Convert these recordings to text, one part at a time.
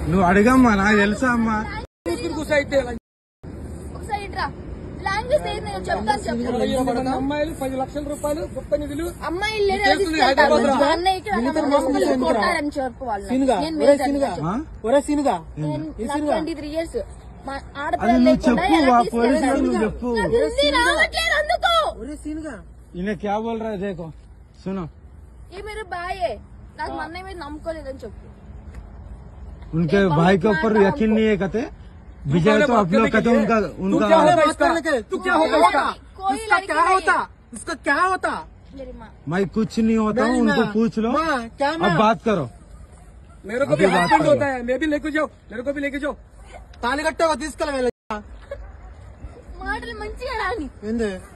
నువ్వు అడగమ్మా, నాకు తెలుసా అమ్మా. ఒకసారి ఇట్రా, లాంగ్వేజ్ నేను చెప్తాను. అమ్మాయిలు 10 లక్షల రూపాయలు గుప్త నిధులు అమ్మాయిలు అన్నయ్యకి చెప్పుకోవాలి. 23 years ఆడపిల్లలు इन्हें क्या बोल रहा है देखो सुनो. ये मेरे भाई है, నాకు మా అన్నయ్య మీద నమ్మకం లేదని చెప్పు. उनके भाई के ऊपर यकीन नहीं है कहते. विजय तो आप लोग कहते उनका तू क्या होता, उसका क्या होता. मैं कुछ नहीं होता हूँ, उनको पूछ लो. अब बात करो. मेरे को भी हस्बैंड होता है, मैं भी लेके जाओ, मेरे को भी लेके जाओ. తాళి కట్టా తీసుకెళ్ళ మాటలు మంచిగా రాని,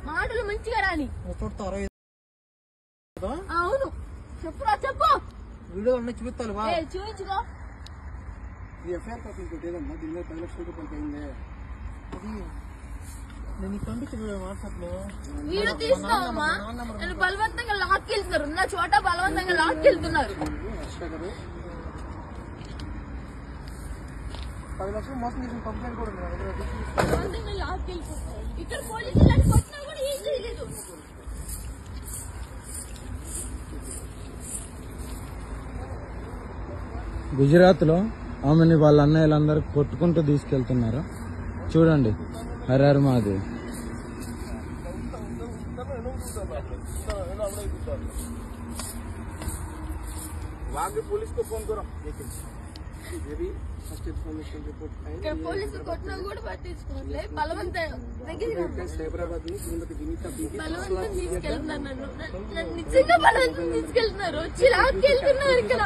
మాటలు మంచిగా రాని. అవును చెప్పురా, చెప్పు. వీడియో అన్నీ చూపిస్తాను, చూపించుకో. ఎఫ్ఐఆర్ కాపీ పెట్టేదమ్మా, దీని మీద 10 లక్షల రూపాయలు అయిందే. నేను పంపించిన వాట్సాప్ లో వీడియో తీస్తావమ్మా. నేను బలవంతంగా లాక్కెళ్తున్నారు, నా చోట బలవంతంగా లాక్కెళ్తున్నారు. 10 లక్షలు మోసం చేసిన కంప్లైంట్ కూడా ఉంది. బలవంతంగా లాక్కెళ్తున్నారు. ఇక్కడ పోలీసులు అని కొట్టినా కూడా ఏం చేయలేదు. గుజరాత్ లో ఆమెని వాళ్ళ అన్నయ్యలందరూ కొట్టుకుంటూ తీసుకెళ్తున్నారు. చూడండి, హర్ మాది. పోలీస్ ఫోన్ కరో. ఫస్ట్ ఇన్ఫర్మేషన్ రిపోర్ట్ ఇక్కడ పోలీసులు కొట్టినా కూడా పట్టించుకోవట్లే. బలవంతంగా సైబరాబాద్ ని శ్రీమతి వినీత బలవంతం తీసుకెళ్తున్నారు. నన్ను నిజంగా బలవంతం తీసుకెళ్తున్నారు. వచ్చి లాక్కెళ్తున్నారు. ఇక్కడ